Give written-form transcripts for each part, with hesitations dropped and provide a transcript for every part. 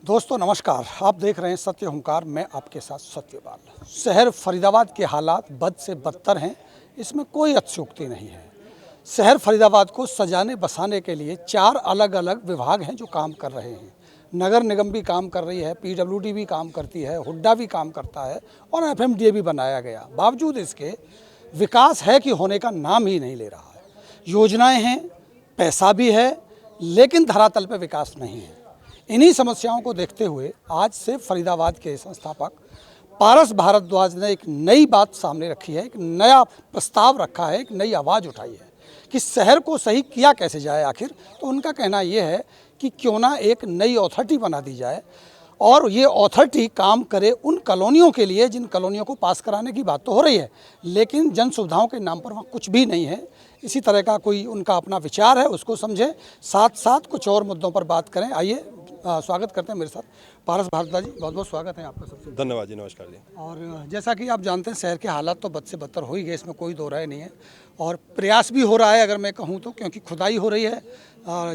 दोस्तों नमस्कार, आप देख रहे हैं सत्य हुंकार। मैं आपके साथ सत्यपाल। शहर फरीदाबाद के हालात बद से बदतर हैं, इसमें कोई अतिशयोक्ति नहीं है। शहर फरीदाबाद को सजाने बसाने के लिए 4 अलग अलग विभाग हैं जो काम कर रहे हैं। नगर निगम भी काम कर रही है, पीडब्ल्यूडी भी काम करती है, हुड्डा भी काम करता है और एफएमडीए भी बनाया गया। बावजूद इसके विकास है कि होने का नाम ही नहीं ले रहा है। योजनाएं हैं, पैसा भी है, लेकिन धरातल पर विकास नहीं है। इन्हीं समस्याओं को देखते हुए आज से फरीदाबाद के संस्थापक पारस भारद्वाज ने एक नई बात सामने रखी है, एक नया प्रस्ताव रखा है, एक नई आवाज़ उठाई है कि शहर को सही किया कैसे जाए। आखिर तो उनका कहना ये है कि क्यों ना एक नई अथॉरिटी बना दी जाए और ये अथॉरिटी काम करे उन कॉलोनियों के लिए जिन कॉलोनियों को पास कराने की बात तो हो रही है, लेकिन जन सुविधाओं के नाम पर वहाँ कुछ भी नहीं है। इसी तरह का कोई उनका अपना विचार है, उसको समझें, साथ साथ कुछ और मुद्दों पर बात करें। आइए स्वागत करते हैं मेरे साथ पारस भारद्वाज जी। बहुत बहुत स्वागत है आपका। सबसे धन्यवाद जी, नमस्कार जी। और जैसा कि आप जानते हैं शहर के हालात तो बद से बदतर हो ही गए, इसमें कोई दो राय नहीं है। और प्रयास भी हो रहा है अगर मैं कहूँ तो, क्योंकि खुदाई हो रही है।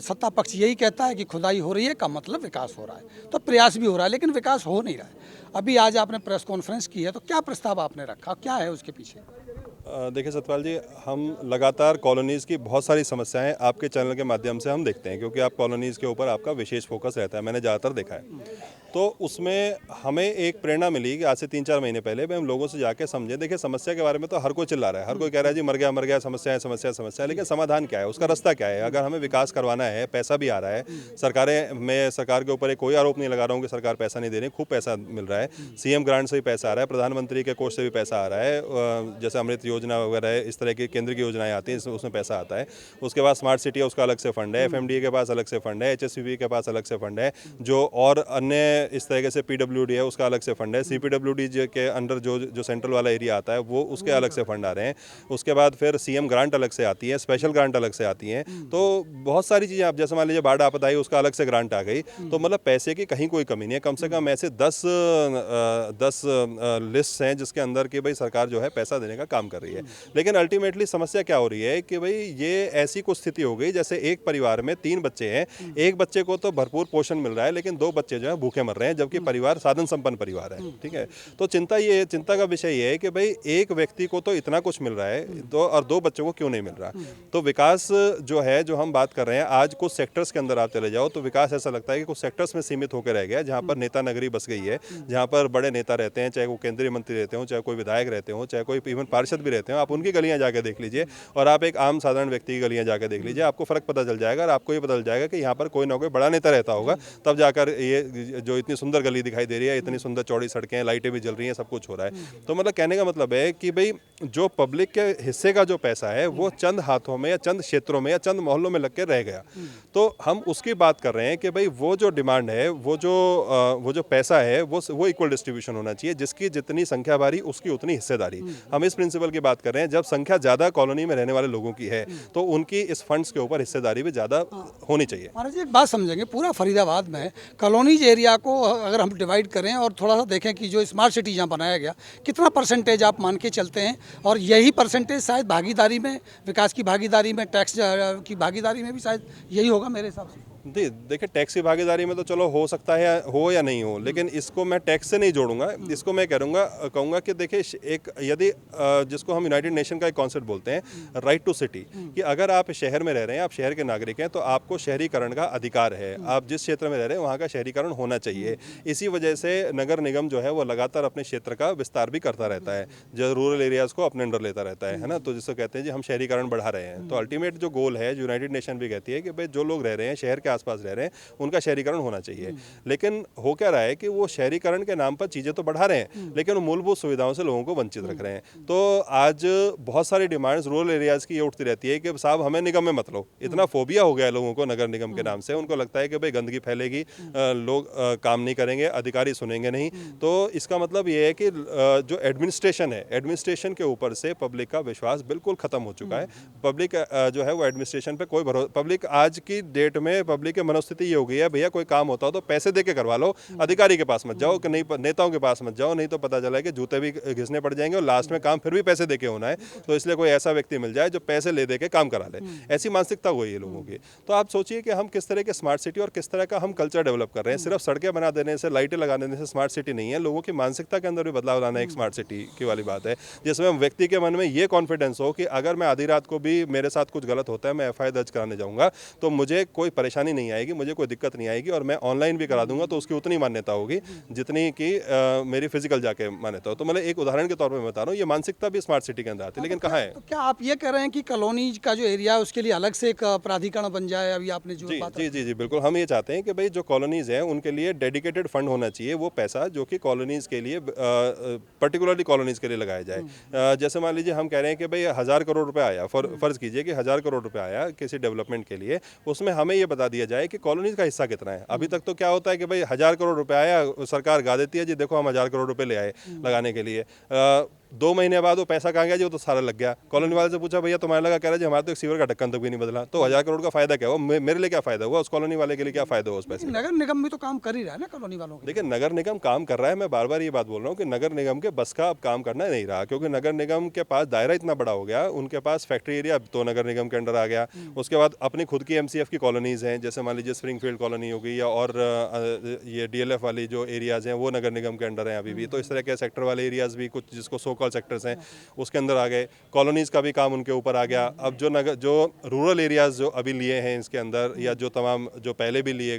सत्ता पक्ष यही कहता है कि खुदाई हो रही है का मतलब विकास हो रहा है, तो प्रयास भी हो रहा है, लेकिन विकास हो नहीं रहा है। अभी आज आपने प्रेस कॉन्फ्रेंस की है, तो क्या प्रस्ताव आपने रखा, क्या है उसके पीछे? देखिए सतपाल जी, हम लगातार कॉलोनीज़ की बहुत सारी समस्याएं आपके चैनल के माध्यम से हम देखते हैं, क्योंकि आप कॉलोनीज़ के ऊपर आपका विशेष फोकस रहता है, मैंने ज़्यादातर देखा है। तो उसमें हमें एक प्रेरणा मिली कि आज से 3-4 महीने पहले भी हम लोगों से जाके समझे। देखिए समस्या के बारे में तो हर कोई चिल्ला रहा है, हर कोई कह रहा है जी मर गया समस्या है समस्या समस्या, लेकिन समाधान क्या है, उसका रास्ता क्या है? अगर हमें विकास करवाना है, पैसा भी आ रहा है, मैं सरकार के ऊपर कोई आरोप नहीं लगा रहा हूँ कि सरकार पैसा नहीं दे रही, खूब पैसा मिल रहा है। सीएम ग्रांट से भी पैसा आ रहा है, प्रधानमंत्री के कोष से भी पैसा आ रहा है, जैसे अमृत योजना वगैरह है, इस तरह की केंद्र की योजनाएं आती हैं, उसमें पैसा आता है। उसके बाद स्मार्ट सिटी है, उसका अलग से फंड है, एफएमडीए के पास अलग से फंड है, एचएससीबी के पास अलग से फंड है, जो और अन्य इस तरीके से पीडब्ल्यूडी है उसका अलग से फंड है, सीपीडब्ल्यूडी के अंडर जो सेंट्रल वाला एरिया आता है वो उसके अलग से फंड आ रहे हैं। उसके बाद फिर सीएम ग्रांट अलग से आती है, स्पेशल ग्रांट अलग से आती हैं। तो बहुत सारी चीज़ें, आप जैसे मान लीजिए बाढ़ आपदा आई, उसका अलग से ग्रांट आ गई। तो मतलब पैसे की कहीं कोई कमी नहीं है। कम से कम ऐसे 10 लिस्ट हैं जिसके अंदर कि भाई सरकार जो है पैसा देने का काम कर रही है। लेकिन अल्टीमेटली समस्या क्या हो रही है कि भाई ये ऐसी कुछ स्थिति हो गई जैसे एक परिवार में 3 बच्चे हैं, एक बच्चे को तो भरपूर पोषण मिल रहा है, लेकिन 2 बच्चे जो है भूखे मर रहे हैं, जबकि परिवार साधन संपन्न परिवार है। ठीक है, तो चिंता का विषय ये है कि भाई एक व्यक्ति को तो इतना कुछ मिल रहा है तो और 2 बच्चों को क्यों नहीं मिल रहा। तो विकास जो है, जो हम बात कर रहे हैं आज, कुछ सेक्टर्स के अंदर आप चले जाओ तो विकास ऐसा लगता है कि कुछ सेक्टर्स में सीमित होकर रह गया, जहाँ पर नेता नगरी बस गई है, जहाँ पर बड़े नेता रहते हैं, चाहे वो केंद्रीय मंत्री रहते हो, चाहे कोई विधायक रहते हो, चाहे कोई इवन पार्षद भी रहते हो। आप उनकी गलियाँ जाके देख लीजिए और आप एक आम साधारण व्यक्ति की गलियाँ जाकर देख लीजिए, आपको फर्क पता चल जाएगा। और आपको ये पता चल जाएगा कि यहाँ पर कोई ना कोई बड़ा नेता रहता होगा, तब जाकर ये जो इतनी सुंदर गली दिखाई दे रही है, इतनी सुंदर चौड़ी सड़कें, लाइटें भी जल रही हैं, सब कुछ हो रहा है। तो मतलब कहने का मतलब है कि भाई जो पब्लिक के हिस्से का जो पैसा है वो चंद हाथों में या चंद क्षेत्रों में या चंद मोहल्लों में लग के रह गया। तो हम उसकी बात कर रहे हैं कि भाई वो जो डिमांड है, वो जो पैसा है, वो इक्वल डिस्ट्रीब्यूशन होना चाहिए, जिसकी जितनी संख्या भारी उसकी उतनी हिस्सेदारी। हम इस प्रिंसिपल की बात कर रहे हैं। जब संख्या ज़्यादा कॉलोनी में रहने वाले लोगों की है तो उनकी इस फंड्स के ऊपर हिस्सेदारी भी ज़्यादा होनी चाहिए। महाराज जी एक बात समझेंगे, पूरा फरीदाबाद में कॉलोनीज एरिया को अगर हम डिवाइड करें और थोड़ा सा देखें कि जो स्मार्ट सिटी जहाँ बनाया गया, कितना परसेंटेज आप मान के चलते हैं? और यही परसेंटेज शायद भागीदारी में, विकास की भागीदारी में, टैक्स की भागीदारी में भी शायद यही होगा मेरे हिसाब से। देखिए टैक्स की भागीदारी में तो चलो हो सकता है हो या नहीं हो, लेकिन इसको मैं टैक्स से नहीं जोड़ूंगा। इसको मैं कहूँगा कि देखिए एक यदि जिसको हम यूनाइटेड नेशन का एक कॉन्सेप्ट बोलते हैं, राइट टू सिटी, कि अगर आप शहर में रह रहे हैं, आप शहर के नागरिक हैं, तो आपको शहरीकरण का अधिकार है। आप जिस क्षेत्र में रह रहे हैं वहाँ का शहरीकरण होना चाहिए। इसी वजह से नगर निगम जो है वो लगातार अपने क्षेत्र का विस्तार भी करता रहता है, जो रूरल एरियाज़ को अपने अंडर लेता रहता है ना। तो जिसको कहते हैं जी हम शहरीकरण बढ़ा रहे हैं। तो अल्टीमेट जो गोल है, जो यूनाइटेड नेशन भी कहती है कि भाई जो लोग रह रहे हैं शहर के आसपास रह रहे हैं उनका शहरीकरण होना चाहिए। लेकिन हो क्या रहा है कि वो शहरीकरण के नाम पर चीजें तो बढ़ा रहे हैं, लेकिन वो मूलभूत सुविधाओं से लोगों को वंचित रख रहे हैं। तो आज बहुत सारी डिमांड्स रूरल एरियाज की ये उठती रहती है कि साहब हमें निगम में मत लो। इतना फोबिया हो गया है लोगों को नगर निगम के नाम से। उनको लगता है कि भाई गंदगी फैलेगी, लोग काम नहीं करेंगे, अधिकारी सुनेंगे नहीं। तो इसका मतलब ये है कि जो एडमिनिस्ट्रेशन है, एडमिनिस्ट्रेशन के ऊपर से पब्लिक का विश्वास बिल्कुल खत्म हो चुका है। पब्लिक जो है वो एडमिनिस्ट्रेशन पे कोई भरोसा, पब्लिक आज की डेट में पब्लिक की मनोस्थिति ये हो गई है, भैया कोई काम होता हो तो पैसे दे के करवा लो, अधिकारी के पास मत जाओ, कि नहीं नेताओं के पास मत जाओ, नहीं तो पता चला है कि जूते भी घिसने पड़ जाएंगे और लास्ट में काम फिर भी पैसे दे के होना है। तो इसलिए कोई ऐसा व्यक्ति मिल जाए जो पैसे ले दे के काम करा ले, ऐसी मानसिकता हुई है लोगों की। तो आप सोचिए कि हम किस तरह के स्मार्ट सिटी और किस तरह का हम कल्चर डेवलप कर रहे हैं। सिर्फ सड़कें बना देने से, लाइटें लगा देने से स्मार्ट सिटी नहीं है, लोगों की मानसिकता के अंदर भी बदलाव लाना एक स्मार्ट सिटी की वाली बात है, जिसमें व्यक्ति के मन में ये कॉन्फिडेंस हो कि अगर मैं आधी रात को भी मेरे साथ कुछ गलत होता है, मैं एफआईआर दर्ज कराने जाऊंगा तो मुझे कोई परेशानी नहीं आएगी, मुझे कोई दिक्कत नहीं आएगी, और मैं ऑनलाइन भी करा दूंगा तो उसकी उतनी मान्यता होगी जितनी कि मेरी फिजिकल जाके मान्यता हो। तो मतलब एक उदाहरण के तौर पर मैं बता रहा हूँ, ये मानसिकता भी स्मार्ट सिटी के अंदर आती है, लेकिन कहाँ है? तो क्या आप ये कह रहे हैं कि कॉलोनी का जो एरिया है उसके लिए अलग से एक प्राधिकरण बन जाए? अभी आपने जो बात जी बिल्कुल, हम ये चाहते हैं कि भाई जो कॉलोनीज़ हैं उनके लिए डेडिकेटेड फंड होना चाहिए, वो पैसा जो कि कॉलोनीज़ के लिए पर्टिकुलरली कॉलोनीज़ के लिए लगाया जाए। जैसे मान लीजिए हम कह रहे हैं कि भाई 1000 करोड़ रुपए आया, फर्ज कीजिए कि 1000 करोड़ रुपए आया किसी डेवलपमेंट के लिए, उसमें हमें ये बता दिया जाए कि कॉलोनीज़ का हिस्सा कितना है। अभी तक तो क्या होता है कि भाई 1000 करोड़ रुपए आया, सरकार गा देती है जी देखो हम 1000 करोड़ रुपए ले आए लगाने के लिए, 2 महीने बाद वो पैसा कहाँ गया जी, वो तो सारा लग गया। कॉलोनी वाले से पूछा भैया तुम्हारे लगा, कह रहा है जी हमारे तो एक सीवर का ढक्कन तक भी नहीं बदला। तो 1000 करोड़ का फायदा क्या हुआ, मेरे लिए क्या फायदा हुआ, उस कॉलोनी वाले के लिए क्या फायदा हुआ उस पैसे? नगर निगम भी तो काम कर ही रहा है ना कॉलोनी वालों के। देखिए नगर निगम काम कर रहा है, मैं बार बार ये बात बोल रहा हूँ कि नगर निगम के बस का अब काम करना नहीं रहा, क्योंकि नगर निगम के पास दायरा इतना बड़ा हो गया, उनके पास फैक्ट्री एरिया तो नगर निगम के अंडर आ गया। उसके बाद अपनी खुद की एमसीएफ की कॉलोनीज हैं, जैसे मान लीजिए स्प्रिंगफील्ड कॉलोनी हो गई, या और ये डीएलएफ वाली जो एरियाज हैं वो नगर निगम के अंडर हैं अभी भी। तो इस तरह के सेक्टर वाले एरियाज भी कुछ जिसको सो कॉल सेक्टर्स हैं उसके अंदर आ गए, कॉलोनीज़ का भी काम उनके ऊपर आ गया। अब जो रूरल एरियाज़ जो अभी लिए हैं इसके अंदर, या जो तमाम जो पहले भी लिए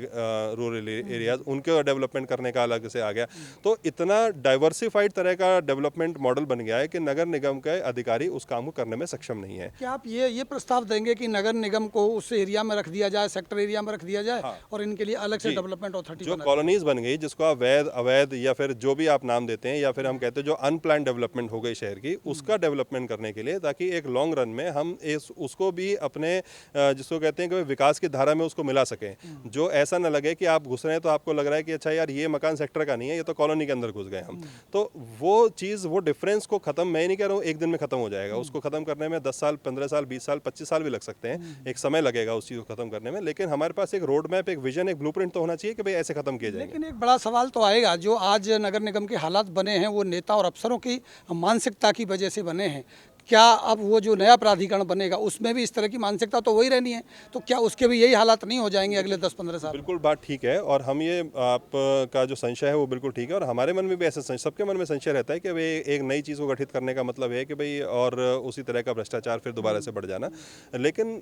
रूरल एरियाज़, उनके डेवलपमेंट करने का अलग से आ गया। तो इतना डाइवर्सिफाइड तरह का डेवलपमेंट मॉडल बन गया है कि नगर निगम के अधिकारी उस काम को करने में सक्षम नहीं है। क्या आप ये प्रस्ताव देंगे कि नगर निगम को उस एरिया में रख दिया जाए, सेक्टर एरिया में रख दिया जाए, हाँ। और इनके लिए अलग से डेवलपमेंट अथॉरिटी जो कॉलोनीज बन गई, जिसको आप वैध अवैध या फिर जो भी आप नाम देते हैं, या फिर हम कहते हैं जो अनप्लान डेवलपमेंट हो गई शहर की, उसका डेवलपमेंट करने के लिए, ताकि एक लॉन्ग रन में हम उसको भी अपने जिसको कहते हैं कि विकास की धारा में उसको मिला सकें। जो ऐसा न लगे कि आप घुस रहे हैं तो आपको लग रहा है कि अच्छा यार ये मकान सेक्टर का नहीं है, ये तो कॉलोनी के अंदर घुस गए हम। तो वो चीज़, वो डिफरेंस को खत्म, मैं नहीं कह रहा हूँ एक दिन में खत्म हो जाएगा, उसको खत्म करने में 10 साल 15 साल 20 साल 25 साल भी लग सकते हैं, एक समय लगेगा उस चीज़ को खत्म करने में। लेकिन हमारे पास एक रोड मैप, एक विजन, एक ब्लूप्रिंट तो होना चाहिए कि भाई ऐसे खत्म किए जाएंगे। लेकिन एक बड़ा सवाल तो आएगा, जो आज नगर निगम के हालात बने हैं वो नेता और अफसरों की मानसिकता की वजह से बने हैं। क्या अब वो जो नया प्राधिकरण बनेगा उसमें भी इस तरह की मानसिकता तो वही रहनी है? तो क्या उसके भी यही हालात नहीं हो जाएंगे अगले 10-15 साल? बिल्कुल बात ठीक है, और हम ये आपका जो संशय है वो बिल्कुल ठीक है, और हमारे मन में भी ऐसा सबके मन में संशय रहता है कि भाई एक नई चीज़ को गठित करने का मतलब है कि भाई और उसी तरह का भ्रष्टाचार फिर दोबारा से बढ़ जाना। लेकिन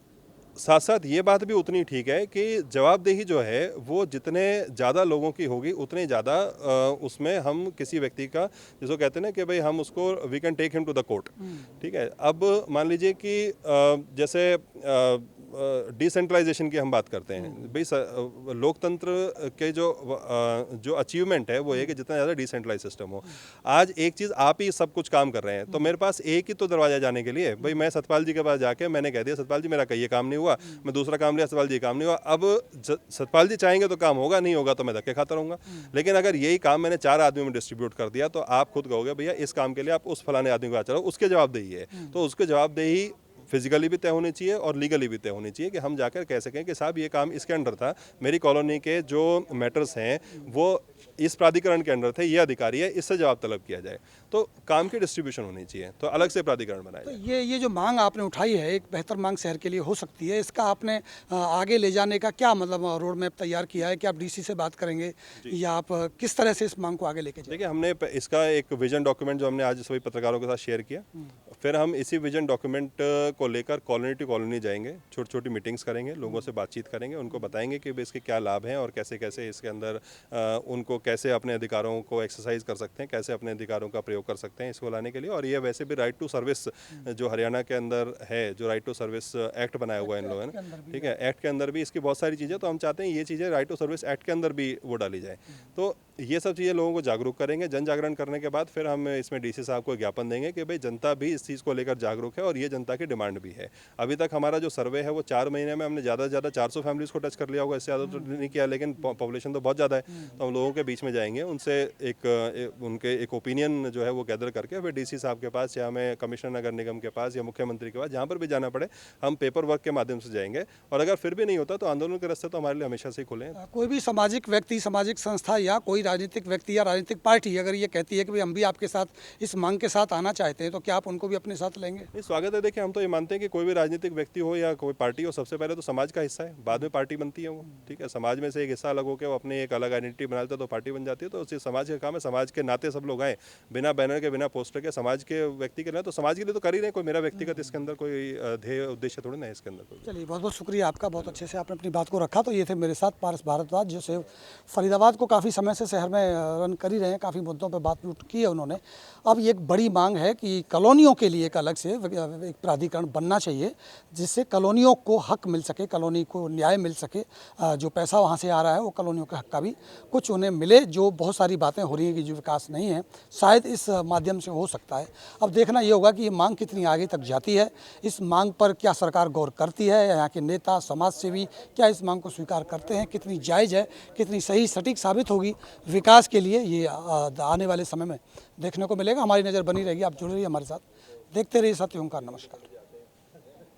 साथ साथ ये बात भी उतनी ठीक है कि जवाबदेही जो है वो जितने ज़्यादा लोगों की होगी उतने ज़्यादा उसमें हम किसी व्यक्ति का, जिसको कहते हैं ना कि भाई हम उसको we can take him to the court. ठीक है, अब मान लीजिए कि जैसे डिसेंट्रलाइजेशन की हम बात करते हैं, भाई लोकतंत्र के जो अचीवमेंट है वो है कि जितना ज़्यादा डिसेंट्रलाइज सिस्टम हो। आज एक चीज़ आप ही सब कुछ काम कर रहे हैं, तो मेरे पास एक ही तो दरवाजा जाने के लिए, भाई मैं सतपाल जी के पास जाके मैंने कह दिया सतपाल जी मेरा कहीं काम नहीं हुआ, मैं दूसरा काम लिया सतपाल जी काम नहीं हुआ। अब सतपाल जी चाहेंगे तो काम होगा, नहीं होगा तो मैं धक्के खाता रहूँगा। लेकिन अगर यही काम मैंने 4 आदमियों में डिस्ट्रीब्यूट कर दिया तो आप खुद कहोगे भैया इस काम के लिए आप उस फलाने आदमी को आ चलो, उसके जवाबदेही है। तो उसके जवाबदेही फिजिकली भी तय होनी चाहिए और लीगली भी तय होनी चाहिए कि हम जाकर कह सकें कि साहब ये काम इसके अंडर था, मेरी कॉलोनी के जो मैटर्स हैं वो इस प्राधिकरण के अंडर थे, ये अधिकारी है, इससे जवाब तलब किया जाए। तो काम की डिस्ट्रीब्यूशन होनी चाहिए, तो अलग से प्राधिकरण बनाया तो जाए। ये जो मांग आपने उठाई है, एक बेहतर मांग शहर के लिए हो सकती है, इसका आपने आगे ले जाने का क्या मतलब रोड मैप तैयार किया है? कि आप डीसी से बात करेंगे या आप किस तरह से इस मांग को आगे लेके जाएंगे? देखिए हमने इसका एक विजन डॉक्यूमेंट जो हमने आज सभी पत्रकारों के साथ शेयर किया, फिर हम इसी विजन डॉक्यूमेंट को लेकर कॉलोनी टू कॉलोनी जाएंगे, छोटी छोटी मीटिंग्स करेंगे, लोगों से बातचीत करेंगे, उनको बताएंगे कि इसके क्या लाभ हैं और कैसे कैसे इसके अंदर उनको कैसे अपने अधिकारों को एक्सरसाइज कर सकते हैं, कैसे अपने अधिकारों का प्रयोग कर सकते हैं इसको लाने के लिए। और ये वैसे भी राइट टू सर्विस जो हरियाणा के अंदर है, जो राइट टू सर्विस एक्ट बनाया हुआ है इन लोगों ने, ठीक है, एक्ट के अंदर भी इसकी बहुत सारी चीज़ें, तो हम चाहते हैं ये चीज़ें राइट टू सर्विस एक्ट के अंदर भी वो डाली जाए। तो ये सब चीज़ें लोगों को जागरूक करेंगे। जन जागरण करने के बाद फिर हम इसमें डीसी साहब को ज्ञापन देंगे कि भाई जनता भी इस चीज़ को लेकर जागरूक है और ये जनता की डिमांड भी है। अभी तक हमारा जो सर्वे है वो 4 महीने में हमने ज़्यादा से ज़्यादा 400 फैमिलीज़ को टच कर लिया होगा, इससे ज़्यादा तो नहीं किया, लेकिन पॉपुलेशन तो बहुत ज़्यादा है। तो हम लोगों के बीच में जाएंगे, उनसे उनके एक ओपिनियन जो है वो गैदर करके फिर डीसी साहब के पास या हमें कमिश्नर नगर निगम के पास या मुख्यमंत्री के पास, जहाँ पर भी जाना पड़े, हम पेपर वर्क के माध्यम से जाएंगे। और अगर फिर भी नहीं होता तो आंदोलन के रास्ते तो हमारे लिए हमेशा से ही खुले हैं। कोई भी सामाजिक व्यक्ति, सामाजिक संस्था या कोई राजनीतिक व्यक्ति या राजनीतिक पार्टी अगर ये कहती है कि भाई हम भी आपके साथ इस मांग के साथ आना चाहते हैं, तो क्या आप उनको भी अपने साथ लेंगे? नहीं, स्वागत है। देखिए, हम तो ये मानते हैं कि कोई भी राजनीतिक व्यक्ति हो या कोई पार्टी हो, सबसे पहले तो समाज का हिस्सा है, बाद में पार्टी बनती है वो। ठीक है, समाज में से एक हिस्सा अलग होकर वो अपनी एक अलग आइडेंटिटी बना लेता है तो पार्टी बन जाती है। तो उसी समाज का काम है, समाज के नाते सब लोग आए, बिना बैनर के, बिना पोस्टर के, समाज के व्यक्ति के लिए तो समाज के लिए तो कर ही रहे। कोई मेरा व्यक्तिगत इसके अंदर कोई ध्येय उद्देश्य थोड़ी ना है इसके अंदर कोई। चलिए, बहुत बहुत शुक्रिया आपका, बहुत अच्छे से आपने अपनी बात को रखा। तो ये थे मेरे साथ पारस भारद्वाज, जो से फरीदाबाद को काफ़ी समय से शहर में रन कर ही रहे हैं, काफ़ी मुद्दों पर बात की है उन्होंने। अब ये एक बड़ी मांग है कि कॉलोनियों के लिए एक अलग से एक प्राधिकरण बनना चाहिए, जिससे कॉलोनियों को हक मिल सके, कॉलोनी को न्याय मिल सके। जो पैसा वहाँ से आ रहा है वो कॉलोनियों के हक का भी कुछ उन्हें मिले। जो बहुत सारी बातें हो रही हैं कि जो विकास नहीं है, शायद इस माध्यम से हो सकता है। अब देखना ये होगा कि ये मांग कितनी आगे तक जाती है। इस मांग पर क्या सरकार गौर करती है, या यहाँ के नेता, समाज सेवी क्या इस मांग को स्वीकार करते हैं, कितनी जायज़ है, कितनी सही सटीक साबित होगी विकास के लिए, ये आने वाले समय में देखने को मिलेगा। हमारी नज़र बनी रहेगी, आप जुड़े रहिए हमारे साथ, देखते रहिए सत्य ओंकार। नमस्कार।